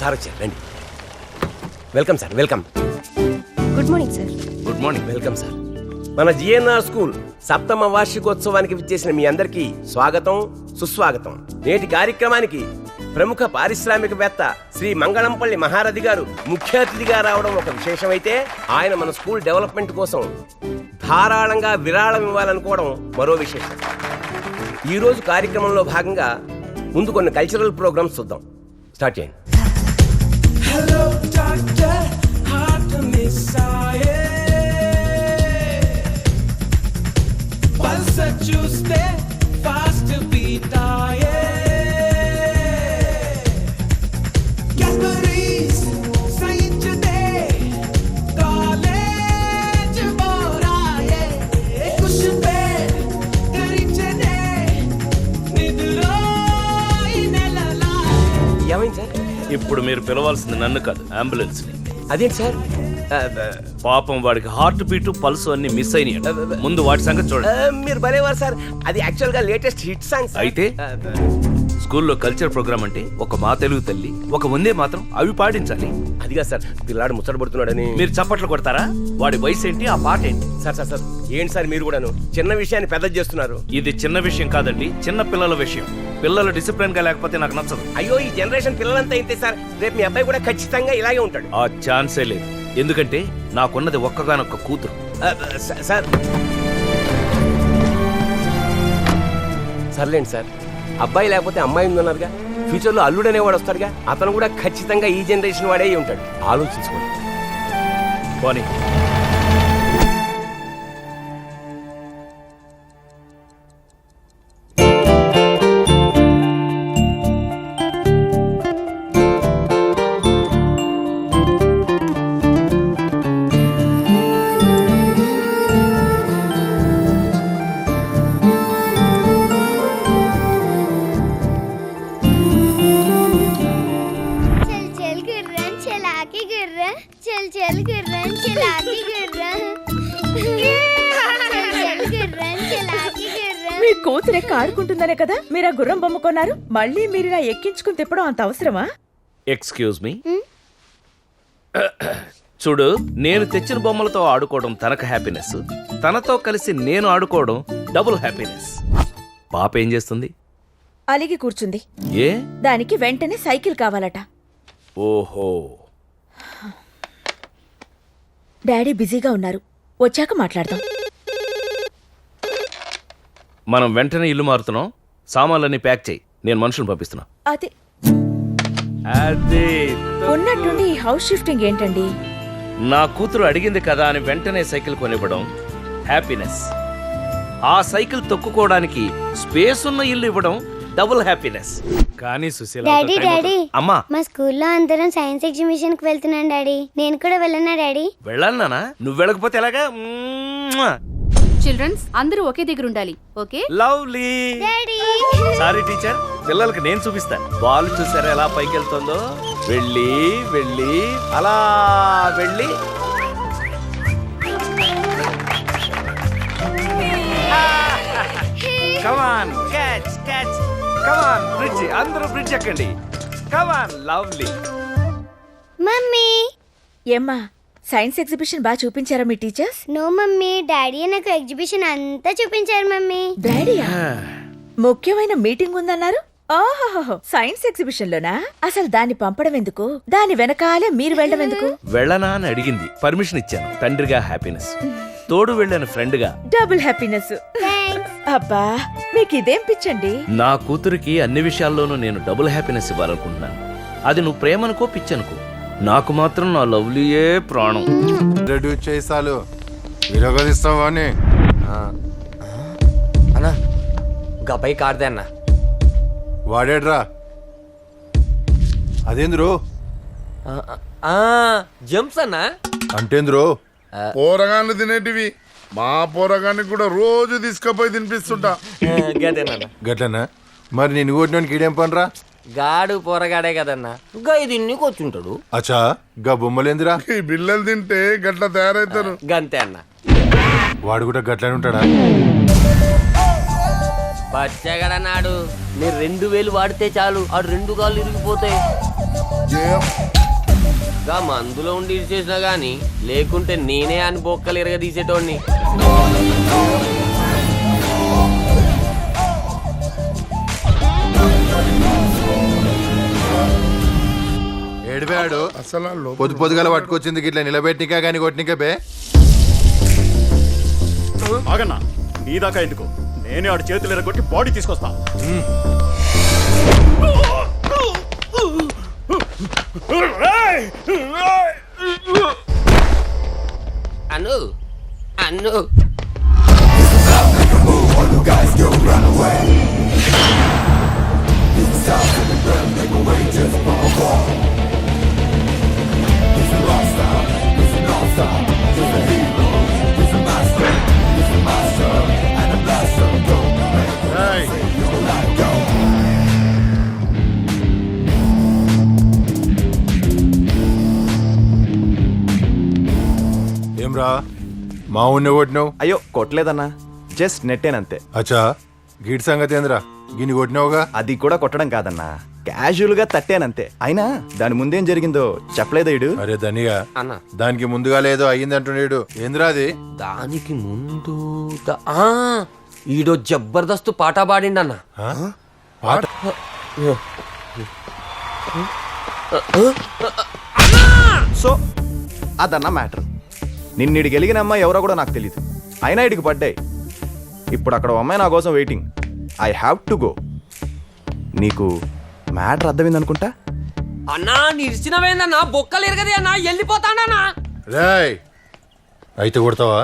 Sir వచ్చారు రండి. Welcome sir, welcome. Good morning sir. Good morning. Welcome sir. మన GNR school సప్తమ వార్షికోత్సవానికి విచ్చేసిన మీ అందరికీ స్వాగతం, సుస్వాగతం. నేటి కార్యక్రమానికి ప్రముఖ పారిశ్రామికవేత్త శ్రీ మంగళంపల్లి మహారథి గారు ముఖ్య అతిథిగా రావడం ఒక విశేషమైతే, ఆయన మన స్కూల్ డెవలప్మెంట్ కోసం ధారాళంగా విరాళం ఇవ్వాలనుకోవడం మరో విశేషం. ఈరోజు కార్యక్రమంలో భాగంగా ముందు కొన్ని కల్చరల్ ప్రోగ్రామ్స్ చూద్దాం. స్టార్ట్ చేయండి. Hello, doctor, hard to miss Pulse Tuesday, fast beat Cadbury's, science day, college boraye, cushion bed, karichane, nidro inelala. ఏమైంది సార్? ఇప్పుడు మీరు పిలవాల్సింది నన్ను కాదు, అంబులెన్స్ ని. అదేంటి సార్? పాపం వాడికి హార్ట్ బీట్ పల్స్ అన్ని మిస్ అయినాయి. ముందు వాటి సంగతి చూడండి. మీరు భలేవారు సార్. అది యాక్చువల్ గా లేటెస్ట్ హిట్ సాంగ్. అయితే స్కూల్లో కల్చర్ ప్రోగ్రామ్ అంటే ఒక మా తెలుగు తల్లి, ఒక వందే మాత్రం అవి పాడించాలి. అదిగా సార్, పిల్లాడు ముచ్చట పడుతున్నాడని మీరు చప్పట్లు కొడతారా? వాడి వయసు ఏంటి, ఆ పాట ఏంటి? సార్ సార్ సార్ ఏంటి సార్ మీరు కూడాను చిన్న విషయాన్ని పెద్ద చేస్తున్నారు? ఇది చిన్న విషయం కాదండి, చిన్న పిల్లల విషయం. పిల్లలు డిసిప్లిన్ గా లేకపోతే నాకు నచ్చదు. అయ్యో, ఈ జనరేషన్ పిల్లలంతా ఇంతే సార్. రేపు మీ అబ్బాయి కూడా ఖచ్చితంగా ఇలాగే ఉంటాడు. ఆ ఛాన్సే లేదు. ఎందుకంటే నాకున్నది ఒక్కగానొక్క కూతురు. సార్ సర్లేండి సార్, అబ్బాయి లేకపోతే అమ్మాయి ఉందన్నారుగా, ఫ్యూచర్ లో అల్లుడు అనేవాడు వస్తాడుగా, అతను కూడా ఖచ్చితంగా ఈ జనరేషన్ వాడే ఉంటాడు. ఆలోచించుకోండి. పోనీ మీ కూతురు ఎక్క ఆడుకుంటుందనే కదా మీరు ఆ గుర్రం బొమ్మ కొన్నారు. మళ్ళీ మీరు ఇలా ఎక్కించుకుని తిప్పడం అంత అవసరమా? Excuse me. చూడు, నేను తెచ్చిన బొమ్మలతో ఆడుకోవడం తనకు హ్యాపీనెస్, తనతో కలిసి నేను ఆడుకోవడం డబుల్ హ్యాపీనెస్. పాప ఏం చేస్తుంది? అలిగి కూర్చుంది. ఏ? దానికి వెంటనే సైకిల్ కావాలట. ఓహో. డాడీ బిజీగా ఉన్నారు, వచ్చాక మాట్లాడదాం. మనం వెంటనే ఇల్లు మారుతున్నాం. సామాన్లన్నీ ప్యాక్ చేయి, నేను మనుషులను పంపిస్తున్నా. అదే అదే ఉన్నట్టుండి ఈ హౌస్ షిఫ్టింగ్ ఏంటండి? నా కూతురు అడిగింది కదా అని వెంటనే సైకిల్ కొనివ్వడం హ్యాపీనెస్. ఆ సైకిల్ తొక్కుకోవడానికి స్పేస్ ఉన్న ఇల్లు ఇవ్వడం డబుల్ హ్యాపీనెస్. కానీ సుశీల, డాడీ డాడీ, అమ్మా, మా స్కూల్లో అందరం సైన్స్ ఎగ్జిబిషన్ కి వెళ్తున్నాం డాడీ. నేను కూడా వెళ్ళనా డాడీ? వెళ్ళాలనా? నువ్వు వెళ్ళకపోతే ఎలాగా? చిల్డ్రన్స్ అందరూ ఒకే దగ్గర ఉండాలి. Okay? Lovely. Daddy sorry teacher, పిల్లలకి నేను చూపిస్తాను. బాల్ చూసారా ఎలా పైకి వెళ్తుందో? వెళ్ళి వెళ్ళి అలా వెళ్ళి కమాన్ క్యాచ్ క్యాచ్. కమాన్ బ్రిడ్జ్, అందరూ బ్రిడ్జ్ ఎక్కండి. కమాన్ లవ్లీ. మమ్మీ. ఏమ్మా, సైన్స్ ఎగ్జిబిషన్ బాగా చూపించారా మీ టీచర్స్? నో మమ్మీ, డాడీ నాకు ఎగ్జిబిషన్ అంతా చూపించారు మమ్మీ. డాడీయా? ముఖ్యమైన మీటింగ్ ఉందన్నారు. ఓహో, సైన్స్ ఎగ్జిబిషన్ లోనా? అసలు దాన్ని పంపడం ఎందుకు? దాని వెనకాలే మీరు వెళ్ళడం ఎందుకు? వెళ్ళనా అని అడిగింది, పర్మిషన్ ఇచ్చాను. తండ్రిగా హ్యాపీనెస్, తోడు వెళ్ళాను ఫ్రెండ్ గా డబుల్ హ్యాపీనెస్. అబ్బా, మీకు ఇదేం పిచ్చండి? నా కూతురికి అన్ని విషయాల్లోనూ నేను డబుల్ హ్యాపీనెస్ ఇవ్వాలనుకుంటున్నాను. అది నువ్వు ప్రేమనుకో పిచ్చనుకో, నాకు మాత్రం నా లవ్లీయే ప్రాణం. ఇంట్రడ్యూస్ చేసాలు విరగదిస్తావా అని. అన్నా గబ్బాయి కార్దే అన్న. వాడేడ్రా? అదేంద్రు? జంప్స్ అన్నా. అంటేంద్రు? పోరగాన్లు తినేటివి. మా పోరగాన్ని కూడా రోజు తీసుకుపోయి తినిపిస్తుంటా. గదేనన్నా. గట్లనా? మరి నేను కొట్టినానికి ఈడేం పనిరా? గాడు పోరగాడే కదన్నా, గా ఇది కూర్చుంటాడు. అచ్చా, గా బొమ్మలేందిరా? ఈ బిల్లలు తింటే గట్ల తయారైతారు. గంతే అన్న. వాడు కూడా గట్లనే ఉంటాడా? బచ్చగడన్నాడు. మీరు 2000 వాడితే చాలు, ఆ 2 కాళ్ళు ఇరిగిపోతాయి. గా మందులో ఉండి చేసినా గాని లేకుంటే నేనే అని బొక్కలు ఎరగ తీసేటోడిని. ఏడిపాడు అసలు ఆ లోపల పొద్దు పొద్దుగల పట్టుకొచ్చింది ఇట్లా నిలబెట్టినికా కానీ కొట్టినికా బే. ఆగన్నా నీ దాకా ఎందుకు, నేనే ఆడి చేతులు ఎరగొట్టి బాడీ తీసుకొస్తా. అను అను ఏయ్, ఏం రా మా ఊరిని కొట్టినావు? అయ్యో కొట్టలేదన్నా, జస్ట్ నెట్టేనంతే. అచ్చా గీడి సంగతి ఏందిరా, గిన్ని కొట్టినావుగా? అది కూడా కొట్టడం కాదన్నా, క్యాజువల్ గా తట్టానంతే. అయినా దాని ముందేం జరిగిందో చెప్పలేదేడు. అరే ధనిగా, అన్న దానికి ముందుగా లేదో అయ్యిందంటున్నాడు. ఏందిరా అది? దానికి ముందు ఈడో జబర్దస్త్ పాట పాడిండన్న. ఆ? పాట? సో అదన్నా మ్యాటర్. నిన్నిడి గెలిగిన అమ్మాయి ఎవరో కూడా నాకు తెలియదు, అయినా ఇడికి పడ్డాయి. ఇప్పుడు అక్కడ ఓ అమ్మాయి నా కోసం waiting. I have to go. నీకు మ్యాటర్ అర్థమైంది అనుకుంటా. అన్నా నిరిచినవేందన్నా, బొక్కలు ఎరగది అన్నా, వెళ్ళిపోతాడన్నా. రేయ్ అయితే కొడతావా?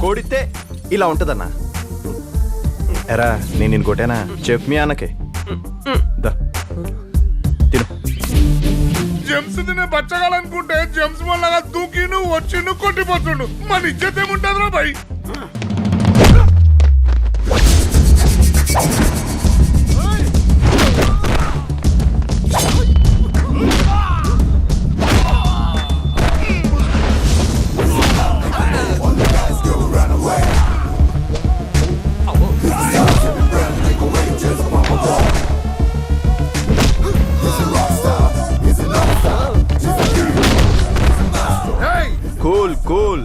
కోడితే ఇలా ఉంటదన్నా. ఎరా నేను నిన్ను కొట్టానా? చెప్పు మీ అన్నకే. దా తిను. జెమ్స్ తినే బచ్చగాలనుకుంటే జెమ్స్ వల్ల దూకి నువ్వు వచ్చి నువ్వు కొట్టిపోతుండు. మన ఇజ్జత్ ఏముంటదిరా భయ్? Cool cool.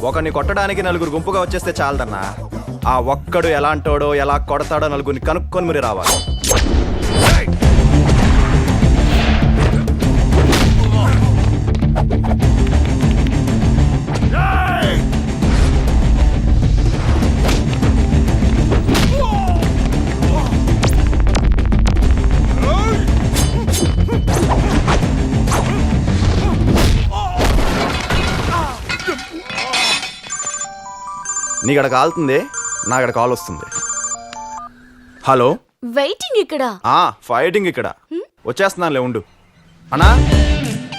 ఒకరిని కొట్టడానికి నలుగురు గుంపుగా వచ్చేస్తే చాలదన్నా. ఆ ఒక్కడు ఎలాంటోడో ఎలా కొడతాడో నలుగురిని కనుక్కొని మరి రావాలి. నీకడ కాలుతుంది, నాకడ కాల్ వస్తుంది. హలో, వెయిటింగ్ ఇక్కడ. ఫైటింగ్ ఇక్కడ. వచ్చేస్తున్నానులే ఉండు. అన్నా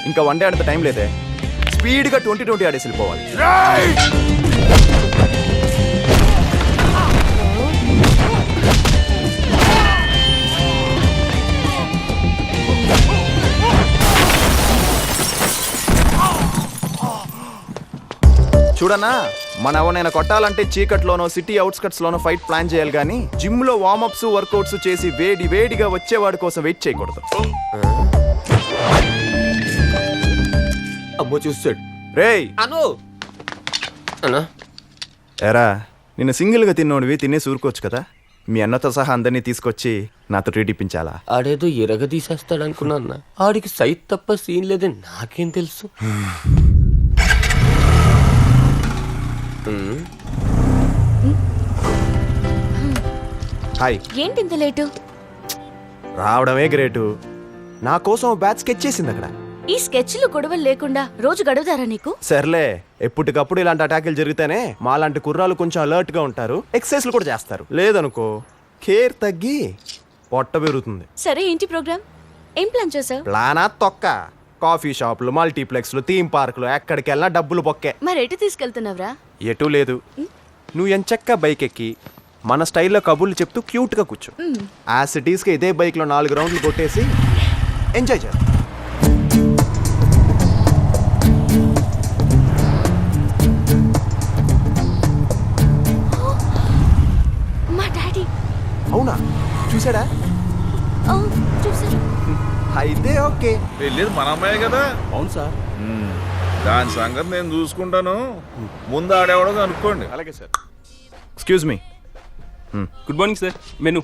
ఇంకా 1 డే ఆడితే టైం లేదే. స్పీడ్గా 20-20 ఆడేసి వెళ్ళిపోవాలి. చూడన్నా, మన ఎవరైనా కొట్టాలంటే చీకట్లోనో సిటీ అవుట్స్కట్స్ లోనో ఫైట్ ప్లాన్ చేయాలి కానీ జిమ్ లో వార్మప్స్ వర్కౌట్స్ చేసి వేడిగా వచ్చేవాడి కోసం వెయిట్ చేయకూడదు. అమ్మో చూస్తాడు. రేయ్ అను అన్నా, ఎరా నిన్ను సింగిల్ గా తిన్నోడివి తినేసి ఊరుకోవచ్చు కదా. మీ అన్నతో సహా అందరినీ తీసుకొచ్చి నాతో ట్రీట్ ఇప్పించాలా? ఆడేదో ఎరగ తీసేస్తాడు అనుకున్నా అన్న. ఆడికి సైట్ తప్ప సీన్ లేదని నాకేం తెలుసు. హాయ్. ఏంటి ఇంత లేటు? రావడమే గ్రేటు. నా కోసం బ్యాచ్ స్కెచ్ చేసింది అక్కడ. ఈ స్కెచ్లు గొడవలు లేకుండా రోజు గడువుతారా నీకు? సర్లే, ఎప్పటికప్పుడు ఇలాంటి అటాకులు జరిగితేనే మాలాంటి కుర్రాలు కొంచెం అలర్ట్ గా ఉంటారు, ఎక్సర్సైజ్లు కూడా చేస్తారు. లేదనుకో కేర్ తగ్గి పొట్ట పెరుగుతుంది. సరే ఏంటి ప్రోగ్రామ్? ఏం ప్లాన్ చేసావు? ప్లానా తొక్క. కాఫీ షాపులు, మల్టీప్లెక్స్లు, థీమ్ పార్కులు, ఎక్కడికి వెళ్ళినా డబ్బులు బొక్కే. మరి ఎటు తీసుకెళ్తున్నావురా? ఎటూ లేదు. నువ్వు ఎంచక్క బైక్ ఎక్కి మన స్టైల్లో కబుర్లు చెప్తూ క్యూట్ గా కూర్చో. ఆ సిటీస్కి ఇదే బైక్ లో 4 రౌండ్లు కొట్టేసి ఎంజాయ్ చేద్దాం. అవునా? చూసాడా? ఓ, చూసారు. అయితే ఓకే. వెళ్ళేది మన అమ్మాయి కదా. అవును సార్. దాని సంగతి నేను చూసుకుంటాను. ముందు ఆడేవాడో అనుకోండి. అలాగే sir. Excuse me. Good morning sir. Menu.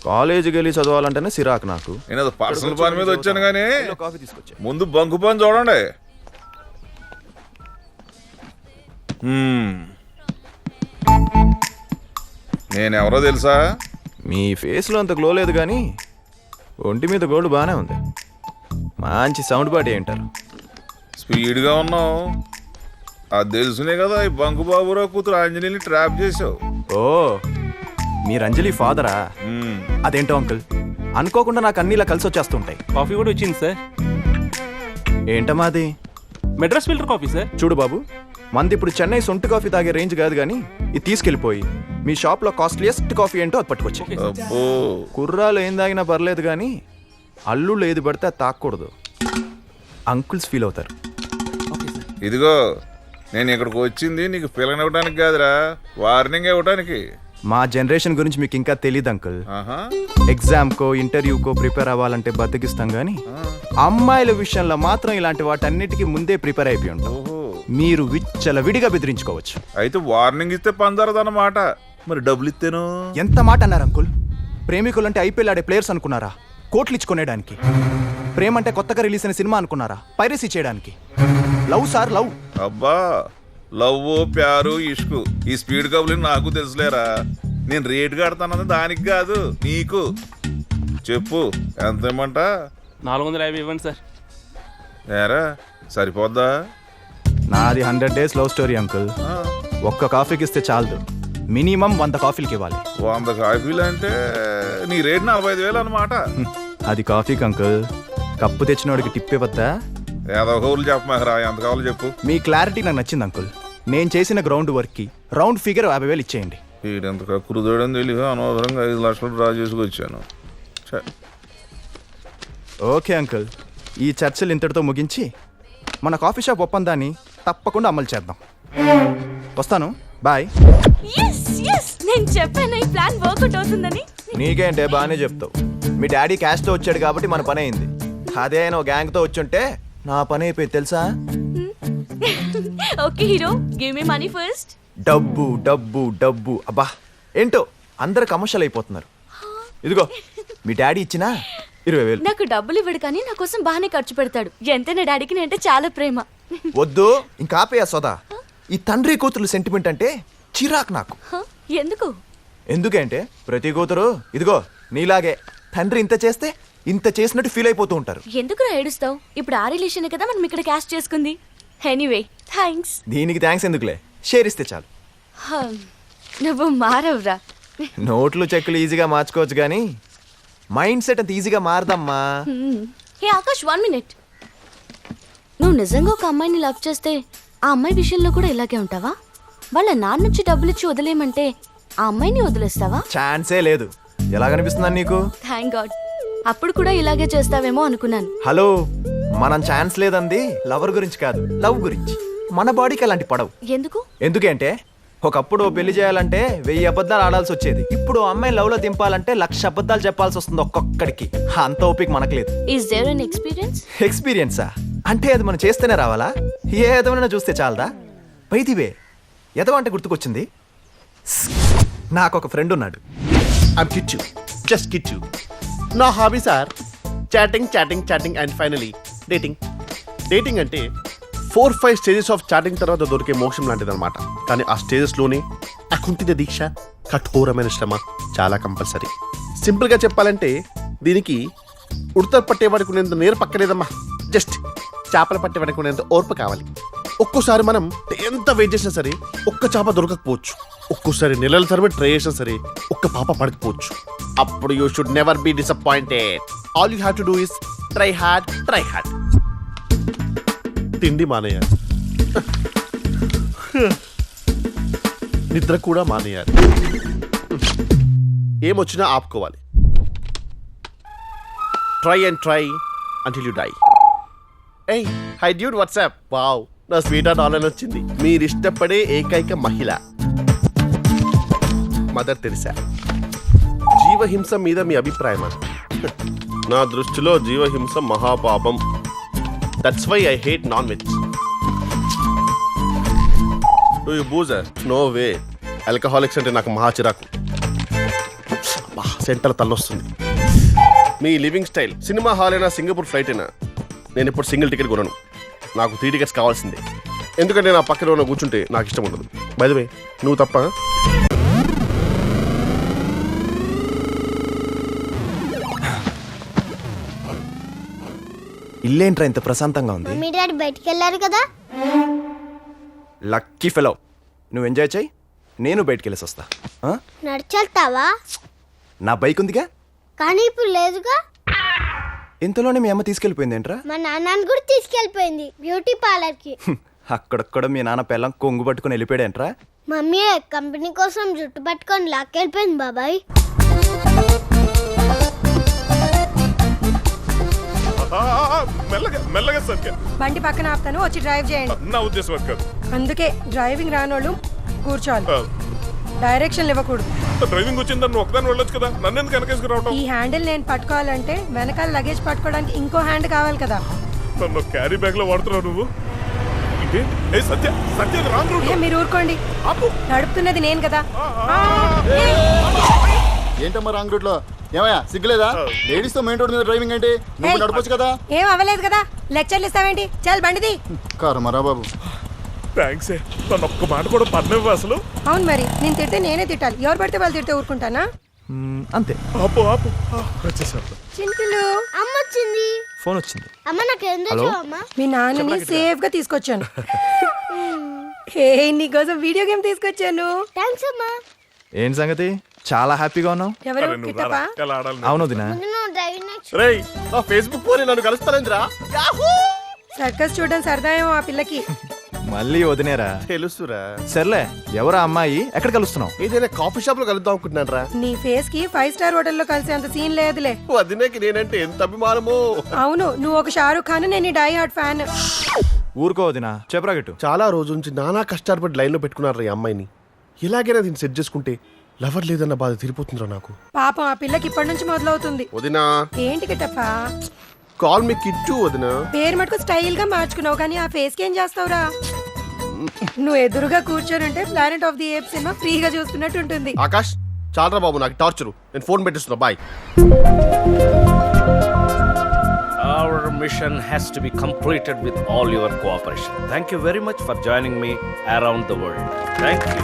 కాలేజీకి వెళ్ళి చదవాలంటేనే సిరాకు నాకు. నేను పర్సనల్ పని మీద వచ్చాను కానీ కాఫీ తీసుకొచ్చా. ముందు బంకు పని చూడండి. నేనెవరో తెలుసా? మీ ఫేస్లో అంత గ్లో లేదు కానీ ఒంటి మీద గోల్డ్ బాగానే ఉంది. మంచి సౌండ్ పార్టీ ఏంటారు. స్పీడ్గా ఉన్నావు. అది తెలుసునే కదా ఈ బంకు బాబురావు కూతురు అంజలిని ట్రాప్ చేసావు. ఓ, మీరు అంజలి ఫాదరా? అదేంటో అంకుల్, అనుకోకుండా నాకు అన్ని ఇలా కలిసి వచ్చేస్తుంటాయి. కాఫీ కూడా వచ్చింది సార్. ఏంటమ్మా అది? Madras filter coffee sir. చూడు బాబు, మంది ఇప్పుడు చెన్నై సొంటి కాఫీ తాగే రేంజ్ కాదు కానీ ఇది తీసుకెళ్ళిపోయి మీ షాప్లో కాస్ట్లీయెస్ట్ కాఫీ ఏంటో అది పట్టుకొచ్చి. అబ్బో, కుర్రాలు ఏం తాగినా పర్లేదు కానీ అల్లుళ్ళు ఏది పడితే అది తాకూడదు. అంకుల్స్ ఫీల్ అవుతారు. ఇదిగో నేను ఇక్కడికి వచ్చింది నీకు పిల్లనివ్వడానికి కాదురా, వార్నింగ్ ఇవ్వడానికి. మా జనరేషన్ గురించి మీకు ఇంకా తెలియదు అంకుల్. ఆహా. ఎగ్జామ్కో ఇంటర్వ్యూకో ప్రిపేర్ అవ్వాలంటే బతికిస్తాం కానీ అమ్మాయిల విషయంలో మాత్రం ఇలాంటి వాటన్నిటికీ ముందే ప్రిపేర్ అయిపోయి ఉంటాం. మీరు విచ్చలవిడిగా బెదిరించుకోవచ్చు. అయితే వార్నింగ్ ఇస్తే పందరదన్నమాట. మరి డబ్బులు ఇస్తేను? ఎంత మాట అన్నారు అంకుల్? ప్రేమికులు అంటే ఐపీఎల్ ఆడే ప్లేయర్స్ అనుకున్నారా? కోట్లు ఇచ్చుకునేడానికి. ప్రేమ అంటే కొత్తగా రిలీజ్ అయిన సినిమా అనుకున్నారా? పైరసీ చేయడానికి. Love sir, love. అబ్బా, లవ్ ప్యారు ఇష్కు ఈ స్పీడ్ కబులు నాకు తెలుసులేరా. నేను రేటు కడతానది దానికి కాదు నీకు. చెప్పు ఎంత ఇమ్మంట? 450 ఇవ్వండి సార్. ఏరా సరిపోద్దా? నాది 100 days లవ్ స్టోరీ అంకుల్. ఒక్క కాఫీకి ఇస్తే చాలదు, మినిమం 100 కాఫీలకి ఇవ్వాలి. 100 కాఫీలు అంటే నీ రేటు 45,000 అనమాట. అది కాఫీకి అంకుల్. కప్పు తెచ్చినోడికి టిప్ ఇవ్వద్దా? ఏదో కౌలు చెప్పమాకరా, ఎంత కావాలో చెప్పు. మీ క్లారిటీ నాకు నచ్చింది అంకుల్. నేను చేసిన గ్రౌండ్ వర్క్కి రౌండ్ ఫిగర్ 50,000 ఇచ్చేయండి. వీడెంత కక్కురుదోడని తెలియదు, అనవసరంగా 5 లక్షలు డ్రా చేసుకొచ్చాను. ఓకే అంకుల్, ఈ చర్చలు ఇంతటితో ముగించి మన కాఫీ షాప్ ఒప్పందాన్ని తప్పకుండా అమలు చేద్దాం. వస్తాను, బాయ్. నేను చెప్పాను ఈ ప్లాన్ వర్కౌట్ అవుతుందని. నీకేంటే బాగానే చెప్తావు. మీ డాడీ క్యాష్తో వచ్చాడు కాబట్టి మన పని అయింది. అదే ఆయన గ్యాంగ్తో వచ్చుంటే నా పని అయిపోయింది తెలుసా. Okay hero, give me money first. డబ్బు డబ్బు డబ్బు, అబ్బా ఏంటో అందరు కమర్షియల్ అయిపోతున్నారు. ఇదిగో మీ డాడీ ఇచ్చినా 20,000. నాకు డబ్బులు ఇవ్వడు కానీ నా కోసం బాగానే ఖర్చు పెడతాడు. ఎంతైనా డాడీకి నేనంటే చాలా ప్రేమ. వద్దు ఇంకా ఆపేయా సోదా. ఈ తండ్రి కూతురు సెంటిమెంట్ అంటే చిరాకు నాకు. ఎందుకు? ఎందుకంటే ప్రతి కూతురు ఇదిగో నీలాగే తండ్రి ఇంత చేస్తే ఇంత చేసినట్టు ఫీల్ అయిపోతూ ఉంటారు. ఎందుకు ఏడుస్తావు? ఇప్పుడు ఆ రిలేషన్ కదా మనం ఇక్కడ క్యాష్ చేసుకుంది. Anyway thanks. దీనికి థ్యాంక్స్ ఎందుకులే, షేర్ ఇస్తే చాలు. నువ్వు మారవురా. నోట్లు చెక్కులు ఈజీగా మార్చుకోవచ్చు కానీ మైండ్ సెట్ అంత ఈజీగా మారదమ్మా. హే ఆకాష్, 1 minute. నువ్వు నిజంగా ఒక అమ్మాయిని లవ్ చేస్తే ఆ అమ్మాయి విషయంలో కూడా ఇలాగే ఉంటావా? వాళ్ళ నాన్న నుంచి డబ్బులు ఇచ్చి వదిలేయమంటే ఆ అమ్మాయిని వదిలేస్తావా? ఛాన్సే లేదు. ఎలా కనిపిస్తుందని నీకు? Thank God. అప్పుడు కూడా ఇలాగే చేస్తావేమో అనుకున్నాను. హలో, మనం ఛాన్స్ లేదంది లవర్ గురించి కాదు, లవ్ గురించి. మన బాడీకి అలాంటి పడవు. ఎందుకు? ఎందుకంటే ఒకప్పుడు పెళ్లి చేయాలంటే 1000 అబద్ధాలు ఆడాల్సి వచ్చేది. ఇప్పుడు అమ్మాయి లవ్ లో దింపాలంటే 1,00,000 అబద్ధాలు చెప్పాల్సి వస్తుంది ఒక్కొక్కడికి. అంత ఓపిక మనకు లేదు. Is there an experience? ఎక్స్పీరియన్సా అంటే అది మనం చేస్తేనే రావాలా? ఏ ఎదవైనా చూస్తే చాలదా? పైదివే ఎదవ అంటే గుర్తుకొచ్చింది. నాకు ఒక ఫ్రెండ్ ఉన్నాడు. I'm Kichu. Just Kichu. నా hobbies are chatting chatting chatting and finally dating. Dating అంటే 4-5 స్టేజెస్ ఆఫ్ చాటింగ్ తర్వాత దొరికే మోక్షం లాంటిదన్నమాట. కానీ ఆ స్టేజెస్లోనే అకుంఠిత దీక్ష, కఠోరమైన శ్రమ చాలా కంపల్సరీ. సింపుల్గా చెప్పాలంటే దీనికి ఉడతలు పట్టేవాడికి ఉన్నంత నేర్పక్కలేదమ్మా. జస్ట్ చేపలు పట్టేవాడికి ఉన్నంత ఓర్పు కావాలి. ఒక్కోసారి మనం ఎంత వెయిట్ చేసినా సరే ఒక్క చేప దొరకకపోవచ్చు. ఒక్కోసారి నెలల తరబడి ట్రై చేసినా సరే ఒక్క పాప పడకపోవచ్చు. అప్పుడు you should never be disappointed. All you have to do is try hard, try hard. తిండి మానేయాలి, నిద్ర కూడా మానేయాలి, ఏమొచ్చినా ఆపుకోవాలి. Try and try until you die. ఏయ్ హై డ్యూడ్, వాట్సాప్. వావ్, నా స్వీట్ హార్ట్ ఆన్లైన్ వచ్చింది. మీరు ఇష్టపడే ఏకైక మహిళ మదర్ తెరిసా. జీవహింస మీద మీ అభిప్రాయమా? నా దృష్టిలో జీవహింస మహాపాపం. That's why I hate non veg. Do you booze? No way. Alcoholics అంటే నాకు మహా చిరాకు. సెంటర్ తల్లొస్తుంది. మీ లివింగ్ స్టైల్ సినిమా హాల్ అయినా సింగపూర్ ఫ్లైట్ అయినా నేను ఇప్పుడు సింగిల్ టికెట్ కొనను. నాకు 3 టికెట్స్ కావాల్సిందే. ఎందుకంటే నా పక్కన ఉన్న కూర్చుంటే నాకు ఇష్టం ఉండదు. బై ద వే నువ్వు తప్ప. ఇల్లేంట్రా ఇంత ప్రశాంతంగా ఉంది? మమ్మీ డాడీ బయటికి వెళ్ళారు కదా. Lucky fellow. నువ్వు ఎంజాయ్ చేయి, నేను బయటికి వెళ్ళేసి వస్తా. నడిచెళ్తావా? నా బైక్ ఉందిగా. కానీ ఇప్పుడు లేదుగా. ఇంతలోనే మీ అమ్మ తీసుకెళ్ళిపోయిందేంట్రా? మా నాన్నని కూడా తీసుకెళ్ళిపోయింది బ్యూటీ పార్లర్ కి. అక్కడక్కడ మీ నాన్న పిల్లం కొంగు పట్టుకుని వెళ్ళిపోయాడేంట్రా? మమ్మీ కంపెనీ కోసం జుట్టు పట్టుకొని లాక్కెళ్ళిపోయింది బాబాయ్. మెల్లగా మెల్లగా సత్య. బండి పక్కన ఆపుతాను, వచ్చి డ్రైవ్ చేయండి. నా ఉద్దేశం అది కాదు. అందుకే డ్రైవింగ్ రానోళ్ళు కూర్చోవాలి, డైరెక్షన్ ఇవ్వకూడదు. డ్రైవింగ్ వచ్చిందని నువ్వు ఒకదాన్ని వెళ్ళొచ్చు కదా, నన్ను ఎందుకు వెనకేసుకు రావటం? ఈ హ్యాండిల్ నేను పట్టుకోవాలంటే వెనకాల లగేజ్ పట్టుకోవడానికి ఇంకో హ్యాండ్ కావాలి కదా. నన్ను క్యారీ బ్యాగ్ లో వాడుతున్నావు నువ్వు. Satya Satya wrong route. మీరు ఊరుకోండి, నడుపుతున్నది నేను కదా. ఏంటమ్మా రాంగ్ రూట్ లో? ఏమయ్యా సిగ్గులేదా? లేడీస్ తో మెయిన్ రోడ్ మీద డ్రైవింగ్ అంటే నువ్వు నడపొచ్చు కదా. ఏం అవ్వలేదు కదా, లెక్చర్లు ఇస్తావేంటి? చాలు బండిది. కర్మరా బాబు. థ్యాంక్స్. నన్ను ఒక్క మాట కూడా పడినవి అసలు. అవును మరి, నేను తిడితే నేనే తిట్టాలి, ఎవరు పడితే వాళ్ళు తిడితే ఊరుకుంటానా? అంతే. ఆపు ఆపు. వచ్చేసారు. చింటులు అమ్మ వచ్చింది. ఫోన్ వచ్చింది. అమ్మ నాకు ఎందుకు అమ్మ? మీ నాన్నని సేఫ్ గా తీసుకొచ్చాను. హే, నీకోసం వీడియో గేమ్ తీసుకొచ్చాను. థ్యాంక్స్ అమ్మా. ఏంటి సంగతి, చాలా హ్యాపీగా ఉన్నావు? ఎవరు కిట్టప్పా? అవును దినా. నువ్వు డ్రైవింగ్ నేర్చు. రేయ్ ఆ ఫేస్బుక్ పోనీ నన్ను కలుస్తానేంద్రా? సర్కస్ చూడడం సరదా ఏమో ఆ పిల్లకి. మళ్ళీ వదినేరా? తెలుసురా. సర్లే, ఎవరా అమ్మాయి? ఎక్కడ కలుస్తున్నావు? ఏదైనా కాఫీ షాప్ లో కలుద్దాం అనుకుంటున్నాను రా. నీ ఫేస్ కి 5 స్టార్ హోటల్లో కలిసేంత సీన్ లేదులే. వదినేకి నేనంటే ఎంత అభిమానమో. అవును, నువ్వు ఒక షారూక్ ఖాన్, నేను డై హార్ట్ ఫ్యాన్. ఊరుకో వదినా, చెప్పరా గిట్టు. చాలా రోజు నుంచి నానా కష్టాలు పడి లైన్ లో పెట్టుకున్నారు ఈ అమ్మాయిని. ఇలాగైనా దీన్ని సెట్ చేసుకుంటే లవర్ లేదన్న బాధ తీరిపోతుందిరా నాకు. పాపం ఆ పిల్లకి ఇప్పటి నుంచి మొదలవుతుంది. వదినా. ఏంటి కిట్టప్పా? కాల్ మీ కిట్టు వదినా. పేరు మటుకు స్టైల్ గా మార్చుకున్నావు, కానీ ఆ ఫేస్ కి ఏం చేస్తావురా? నువ్వు ఎదురుగా కూర్చొని ఉంటే Planet of the Apes cinema ఫ్రీగా చూస్తున్నట్టు ఉంటుంది. ఆకాష్ చాలరా బాబు, నాకు టార్చరు. నేను ఫోన్ పెట్టిస్తున్నా. Bye. Our mission has to be completed with all your cooperation. Thank you very much for joining me around the world. Thank you.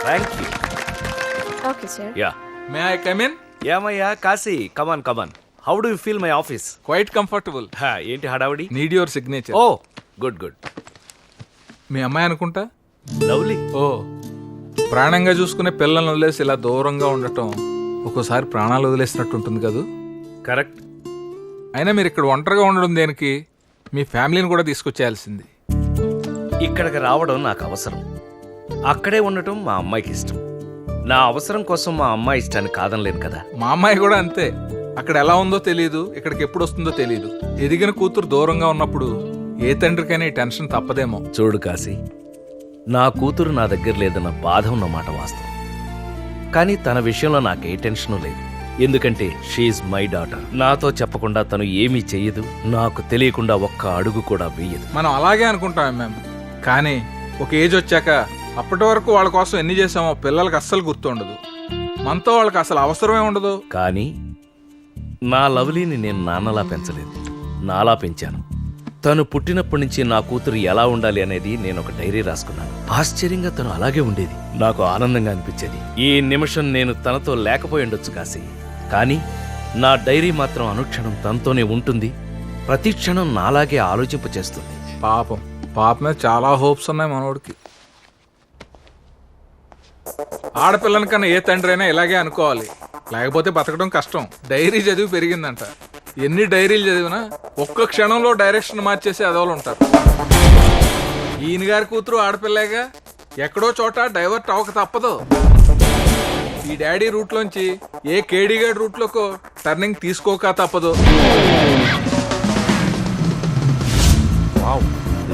Thank you. Okay sir. Yeah. May I come in? ఏమయ్యా Kashi, come on, come on. How do you feel my office? Quite comfortable. ఏంటి హడావుడి? Need your signature. Oh, good, good. మీ అమ్మాయి అనుకుంటా. Lovely. ఓ, ప్రాణంగా చూసుకునే పిల్లల్ని వదిలేసి ఇలా దూరంగా ఉండటం ఒక్కోసారి ప్రాణాలు వదిలేసినట్టు ఉంటుంది కదా. కరెక్ట్. అయినా మీరు ఇక్కడ ఒంటరిగా ఉండడం దేనికి? మీ ఫ్యామిలీని కూడా తీసుకొచ్చేయాల్సింది. ఇక్కడికి రావడం నాకు అవసరం, అక్కడే ఉండటం మా అమ్మాయికి ఇష్టం. నా అవసరం కోసం మా అమ్మాయి ఇష్టాన్ని కాదనలేను కదా. మా అమ్మాయి కూడా అంతే. అక్కడ ఎలా ఉందో తెలియదు, ఇక్కడికి ఎప్పుడు వస్తుందో తెలియదు. ఎదిగిన కూతురు దూరంగా ఉన్నప్పుడు ఏ తండ్రికైనా ఈ టెన్షన్ తప్పదేమో. చూడు కాశీ, నా కూతురు నా దగ్గర లేదన్న బాధ ఉన్నమాట వాస్తవం. కానీ తన విషయంలో నాకే టెన్షను లేదు. ఎందుకంటే షీఈ్ మై డాటర్. నాతో చెప్పకుండా తను ఏమీ చెయ్యదు, నాకు తెలియకుండా ఒక్క అడుగు కూడా వేయదు. మనం అలాగే అనుకుంటాం మేము, కానీ ఒక ఏజ్ వచ్చాక అప్పటి వరకు వాళ్ళ కోసం ఎన్ని చేసామో పిల్లలకి అస్సలు గుర్తుండదు. మనతో వాళ్ళకి అసలు అవసరమే ఉండదు. కానీ నా లవ్లీని నేను నాన్నలా పెంచలేదు, నాలా పెంచాను. తను పుట్టినప్పటి నుంచి నా కూతురు ఎలా ఉండాలి అనేది నేను ఒక డైరీ రాసుకున్నాను. ఆశ్చర్యంగా తను అలాగే ఉండేది. నాకు ఆనందంగా అనిపించేది. ఈ నిమిషం నేను తనతో లేకపోయి ఉండొచ్చు కాశీ, కానీ నా డైరీ మాత్రం అనుక్షణం తనతోనే ఉంటుంది. ప్రతి క్షణం నాలాగే ఆలోచింప చేస్తుంది. పాప మీద చాలా హోప్స్ ఉన్నాయి మనోడికి. ఆడపిల్లని కన్నా ఏ తండ్రి అయినా ఇలాగే అనుకోవాలి, లేకపోతే బతకడం కష్టం. డైరీ చదివి పెరిగిందంట. ఎన్ని డైరీలు చదివినా ఒక్క క్షణంలో డైరెక్షన్ మార్చేసి అదోలు ఉంటారు. ఈయన గారి కూతురు ఆడపిల్లేగా, ఎక్కడో చోట డైవర్ట్ అవ్వక తప్పదు. ఈ డాడీ రూట్లోంచి ఏ కేడీగాడి రూట్లోకో టర్నింగ్ తీసుకోక తప్పదు. Wow,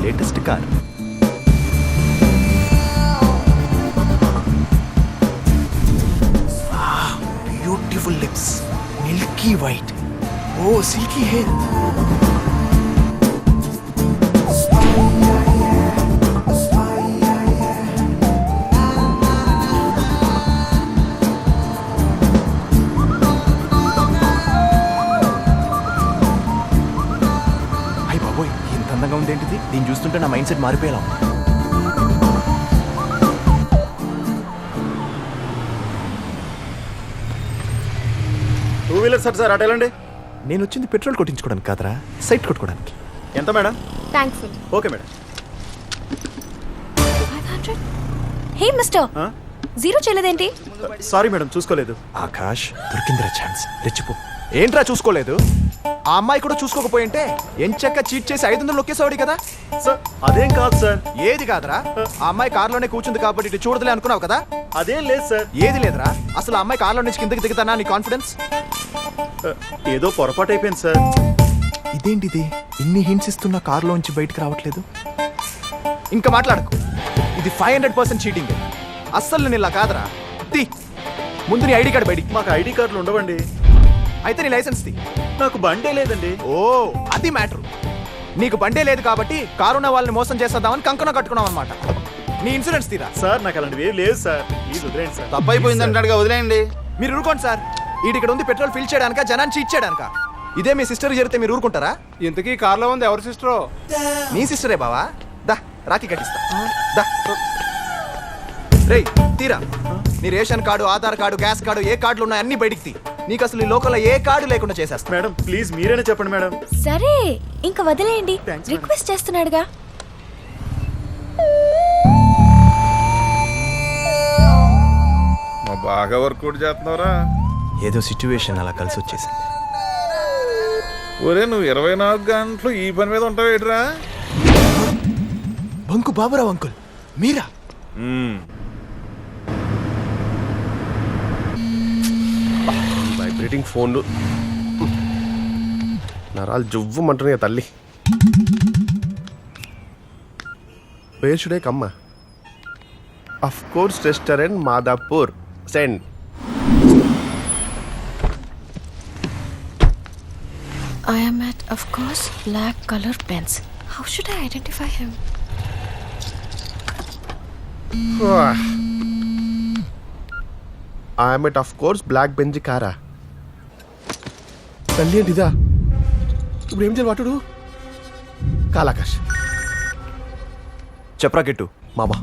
latest car. Milky white. ఓ సిల్కీ హెయిర్. అయ్య బాబోయ్, ఎంత అందంగా ఉందేంటిది. దీన్ని చూస్తుంటే నా మైండ్ సెట్ మారిపోయేలా ఉంది. టూ వీలర్ సార్ అటు వెళ్ళండి. నేను వచ్చింది పెట్రోల్ కొట్టించుకోవడానికి కాదరా, సైట్ కొట్టుకోవడానికి. ఎంత madam? Thankful. Okay madam. 500. Hey mister, zero చేయలేదేంటి? సారీ మేడం, చూసుకోలేదు. ఆకాష్, దొరికిందిరా ఛాన్స్, రెచ్చిపో. ఏంట్రా చూసుకోలేదు? ఆ అమ్మాయి కూడా చూసుకోకపోయింటే ఎంచక్క చీట్ చేసి 500 నొక్కేసేవాడి కదా. సార్ అదేం కాదు సార్. ఏది కాదురా? ఆ అమ్మాయి కార్లోనే కూర్చుంది కాబట్టి ఇటు చూడదులే అనుకున్నావు కదా. అదేం లేదు సార్. ఏది లేదురా? అసలు ఆ అమ్మాయి కార్లో నుంచి కిందకి దిగుతానా నీ కాన్ఫిడెన్స్? ఏదో పొరపాటు అయిపోయింది సార్. ఇదేంటిది, ఇన్ని హింట్స్ ఇస్తున్నా కార్లోంచి బయటకు రావట్లేదు? ఇంకా మాట్లాడకు, ఇది 500% చీటింగ్. అస్సలు నేను ఇలా కాదురా. తీ ముందు నీ ఐడి కార్డు బయటికి. మాకు ఐడి కార్డులు ఉండవండి. అయితే నీ లైసెన్స్ తీ. నాకు బండే లేదండి. ఓ అది మ్యాటర్. నీకు బండే లేదు కాబట్టి కారున్న వాళ్ళని మోసం చేసేద్దామని కంకణ కట్టుకున్నావు అనమాట. నీ ఇన్సూరెన్స్ తీరా. సార్ నాకు అలాంటివి ఏం లేదు సార్. ప్లీజ్ వదిలేండి సార్. తప్పైపోయింది అంటాడుగా, వదిలేయండి. మీరు ఊరుకోండి సార్. ఇక్కడ ఉంది పెట్రోల్ ఫిల్ చేయడానిక, జనాన్ని చీట్ చేయడానిక? ఇదే మీ సిస్టర్ జరిగితే మీరు ఊరుకుంటారా? ఇంతకీ కార్లో ఉంది ఎవరి సిస్టరో? నీ సిస్టరే బావా. దా రాఖీ కట్టిస్తా. దా రేయ్ తీరా. నీ ration card, Aadhaar card, gas card, ఏ కార్డులు ఉన్నాయి అన్ని బయటికి తీ. నీకు అసలు ఈ లోకల్లో ఏ కార్డు లేకుండా చేసేస్తా. మేడం ప్లీజ్ మీరేనే చెప్పండి మేడం. సరే ఇంకా వదిలేయండి, రిక్వెస్ట్ చేస్తున్నాడుగా. మా బాగా వర్కౌట్ చేస్తున్నావురా. ఏదో సిచ్యువేషన్ అలా కలిసి వచ్చేసింది. ఒరే నువ్వు 24 గంటలు ఈ పని మీద ఉంటావేట్రా? బంకు బాబురావు అంకుల్ మీరా? వైబ్రేటింగ్ ఫోన్లు నరాలు జువ్వమంటున్నాయి తల్లి. Wear should I come? Of course restaurant Madhapur. Send. I am at, of course, black color pens. How should I identify him? I am at, of course, black Benji కారా. తల్లి ఏంటిదా? ఇప్పుడు ఏం చేయాలి వాటుడు? కాలాకాష్ చెప్పరా గిట్టు. మామా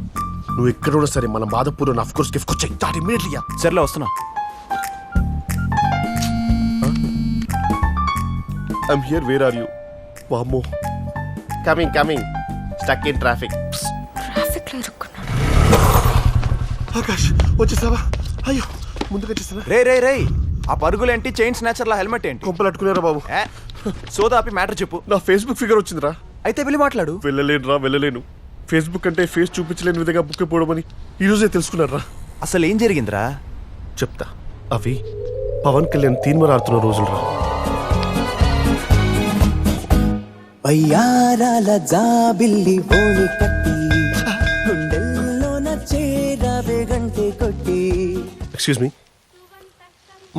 నువ్వు ఎక్కడ ఉన్నా సరే మన మాధపూర్ అఫ్ కోర్స్ గిఫ్ట్ వచ్చాయి. Start immediately. సర్లే వస్తున్నా. I'm here. Where are you? వామ్మో. Coming. Stuck in traffic. Traffic లో ఇరుక్కున్నాను. ఆకాష్ వచ్చేసావా? అయ్యో ముందుకు వచ్చేసావా? రే ఆ పరుగులేంటి, చైన్ స్నాచర్ల హెల్మెట్ ఏంటి? కొంపలు అట్టుకున్నారా బాబు? సోదాపి మ్యాటర్ చెప్పు. నా ఫేస్బుక్ ఫిగర్ వచ్చిందిరా. అయితే వెళ్ళి మాట్లాడు. వెళ్ళలేను. ఫేస్బుక్ అంటే ఫేస్ చూపించలేని విధంగా బుక్ అయిపోవడమని ఈరోజే తెలుసుకున్నారా. అసలు ఏం జరిగిందిరా? చెప్తా. అవి పవన్ కళ్యాణ్ తీన్మర్ ఆడుతున్న రోజులు రా. అయ్యారాల జాబిల్లి ఓని కట్టి గుండెల్లోన చేరావే గంటే కొట్టి. ఎక్స్క్యూజ్ మీ,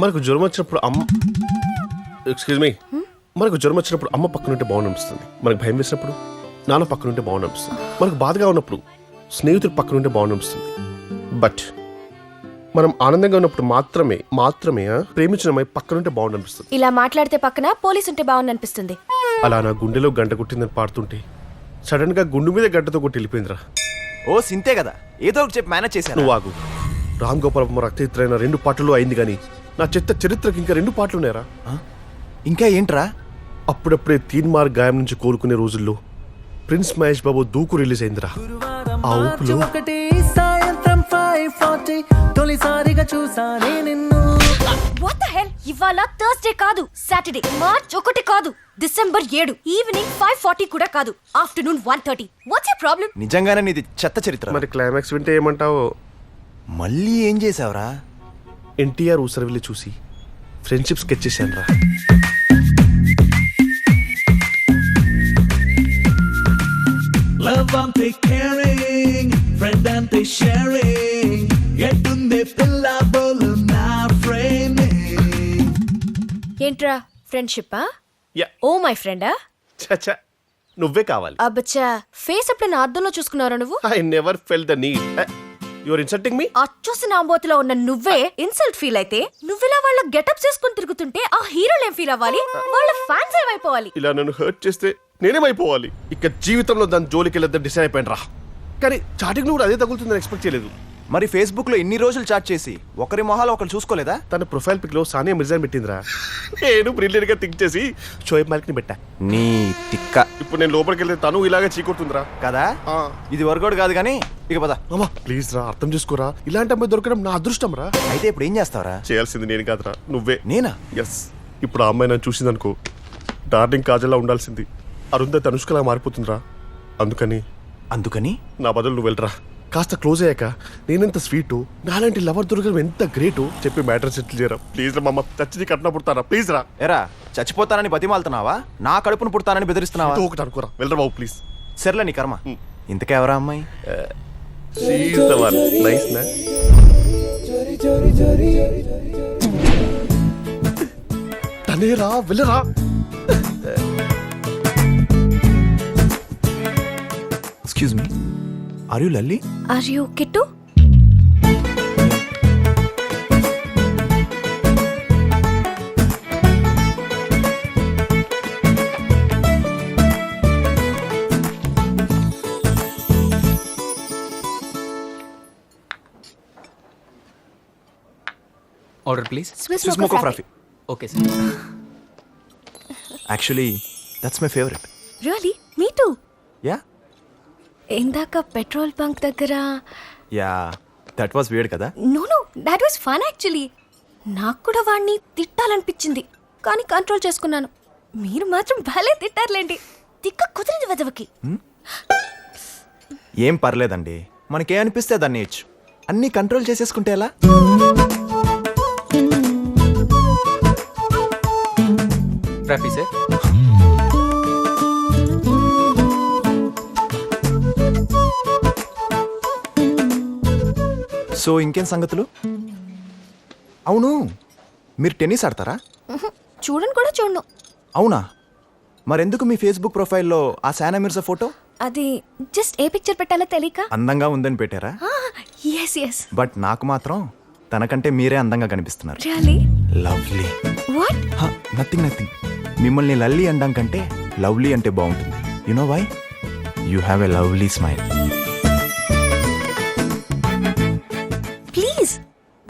మనకు జ్వరం వచ్చినప్పుడు అమ్మ పక్కనుంటే బాగుండనిపిస్తుంది. మనకు భయం వేసినప్పుడు నాన్న పక్కనుంటే బాగుండనిపిస్తుంది. మనకు బాధగా ఉన్నప్పుడు స్నేహితుడు పక్కనుంటే బాగుండనిపిస్తుంది. బట్ మనం ఆనందంగా ఉన్నప్పుడు మాత్రమే ప్రేమించిన అమ్మాయి పక్కనుంటే బాగుండనిపిస్తుంది. ఇలా మాట్లాడితే పక్కన పోలీస్ ఉంటే బాగుండనిపిస్తుంది. అలా నా గుండెలో గంట కొట్టిందని పాడుతుంటే సడన్ గా గుండు మీద గంటతో కొట్టి వెళ్ళిపోయిందిరా. ఓ సింతే కదా, ఏదో ఒకటి చెప్పి మేనేజ్ చేశాను. నువ్వు ఆగు. రామ్ గోపాల్ రక్తచిత్రైన 2 పాటలు అయింది కానీ నా చరిత్రకి ఇంకా 2 పాటలు ఉన్నాయరా. ఇంకా ఏంట్రా? అప్పుడప్పుడే తీన్మార్ గాయం నుంచి కోలుకునే రోజుల్లో ప్రిన్స్ మహేష్ బాబు దూకు రిలీజ్ అయిందిరా. ఆ ఊపులో సాయంత్రం 5:40 తొలిసారిగా చూసానే నిన్ను. What the hell? ఇవాళ థర్స్డే కాదు, సాటర్డే. మార్చ్ 1 కాదు, డిసెంబర్ 7. ఈవినింగ్ 5:40 కూడా కాదు, ఆఫ్టర్నూన్ 1:30. What's your problem? నిజంగానే నీది చెత్త చరిత్ర. మరి క్లైమాక్స్ వింటే ఏమంటావో? మళ్ళీ ఏం చేసావురా? ఎన్టీఆర్ ఊసరవిల్లి చూసి ఫ్రెండ్షిప్ స్కెచ్ చేశాను రా. Love ante caring, friend ante sharing, ఎట్టుందే పిల్ల బోలు నా framing. ఏంటి ఏంట్రా ఫ్రెండ్షిప్పా? యా. ఓ మై ఫ్రెండా? చచ్చా, నువ్వే కావాలి. అబ్బచ్చా, ఫేస్ ఎప్పుడైనా అద్దంలో చూసుకున్నారా నువ్వు? I never fell the need. Your insulting me. అచ్చోసి నాంబోతులో ఉన్న నువ్వే ఇన్సల్ట్ ఫీల్ అయితే, నువ్వెలా వాళ్ళ గెటప్ చేసుకుని తిరుగుతుంటే ఆ హీరోలు ఏం ఫీల్ అవ్వాలి? వాళ్ళ ఫ్యాన్స్ ఏమైపోవాలి? ఇలా నన్ను హర్ట్ చేస్తే నేనేమైపోవాలి? ఇక జీవితంలో దాని జోలికి వెళ్ళొద్దని డిసైడ్ అయిపోయాను రా. కానీ చాటింగ్ లో కూడా అదే తగులుతుందని ఎక్స్పెక్ట్ చేయలేదు. మరి ఫేస్బుక్ లో ఇన్ని రోజులు చాట్ చేసి ఒకరి మొహాలు ఒకరు చూసుకోలేదా? తన ప్రొఫైల్ పిక్ లో సానియా మిర్జా పెట్టిందిరా. నేను బ్రిలియన్ గా థింక్ చేసి షోయబ్ మాలిక్ ని పెట్టా. నీ తిక్క. ఇప్పుడు నేను లోపలికి వెళ్తే తను ఇలాగే చీకొడుతుందిరా కదా. ఇది వర్కౌట్ కాదు కానీ ఇక పద. అమ్మా ప్లీజ్ రా, అర్థం చేసుకోరా. ఇలాంటి అమ్మాయి దొరకడం నా అదృష్టం రా. అయితే ఇప్పుడు ఏం చేస్తావరా? చేయాల్సింది నేను కాదురా, నువ్వే. నేనా? ఎస్. ఇప్పుడు ఆ అమ్మాయి నన్ను చూసిందనుకో, డార్లింగ్ కాజల్లా ఉండాల్సింది అరుంధతి అనుష్కలా మారిపోతుందిరా. అందుకని నా బదులు నువ్వు వెళ్ళరా. కాస్త క్లోజ్ అయ్యాక నేనెంత స్వీటు, నాలాంటి లవర్ దొరకడం ఎంత గ్రేటు చెప్పి మ్యాటర్ సెటిల్ చేయరా ప్లీజ్ రా. మామ చచ్చి కట్న పుడతారా ప్లీజ్ రా. ఎరా చచ్చిపోతానని బతిమాలుతున్నావా? నా కడుపును పుడతానని బెదిరిస్తున్నావా? ఒకటి అనుకోరా, వెళ్ళరా బాబు ప్లీజ్. సర్లే నీ కర్మ. ఇంతకెవరా అమ్మాయి? నైస్ నా. తనేరా, వెళ్ళరా. Excuse me, are you Lalli? Are you Kittu? Order please. Swiss Swiss mocha mocha frappe. frappe. Okay sir. Actually that's my favourite. Really? Me too. Yeah ఇందాక పెట్రోల్ బంక్ దగ్గర. యా దట్ వాస్ వియర్డ్ కదా. No no, that was fun actually. నాకు కూడా వాడిని తిట్టాలనిపించింది కానీ control చేసుకున్నాను. మీరు మాత్రం భలే తిట్టారులేండి. తిక్క కుదిరింది వెదవకి. ఏం పర్లేదండి, మనకే అనిపిస్తే దాన్ని ఇచ్చు. అన్నీ కంట్రోల్ చేసేసుకుంటే ఎలా? ఫ్రాపీ సార్. సో ఇంకేం సంగతులు? అవును, మీరు టెన్నిస్ ఆడతారా? చూడను కూడా చూడను. అవునా? మరెందుకు మీ ఫేస్బుక్ ప్రొఫైల్లో ఆ సానియా మిర్జా ఫోటో? అది జస్ట్ ఏ పిక్చర్ పెట్టాలో తెలియక. అందంగా ఉందని పెట్టారా? Yes yes. బట్ నాకు మాత్రం తనకంటే మీరే అందంగా కనిపిస్తున్నారు. రియల్లీ? లవ్లీ. వాట్? నథింగ్. మిమ్మల్ని లల్లీ అనడం కంటే లవ్లీ అంటే బాగుంటుంది. You know why? You have a lovely smile. Please,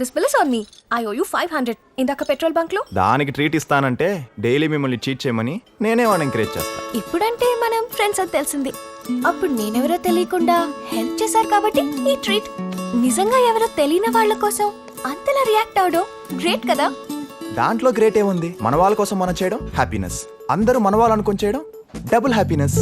this bill is on me. I owe you 500 ఇందాక పెట్రోల్ బంక్ లో. దానికి ట్రీట్ ఇస్తానంటే డైలీ మిమ్మల్ని చీట్ చేయమని నేనే వాడిని ఎంకరేజ్ చేస్తా. ఇప్పుడంటే మనం ఫ్రెండ్స్ అని తెలిసింది. అప్పుడు నేనెవరో తెలియకుండా హెల్ప్ చేశారు కాబట్టి ఈ ట్రీట్. నిజంగా ఎవరో తెలియని వాళ్ళ కోసం అంతలా రియాక్ట్ అవడం గ్రేట్ కదా. దాంట్లో గ్రేట్ ఏముంది? మన వాళ్ళ కోసం మనం చేయడం హ్యాపీనెస్. అందరూ మన వాళ్ళు అనుకొని చేయడం డబుల్ హ్యాపీనెస్.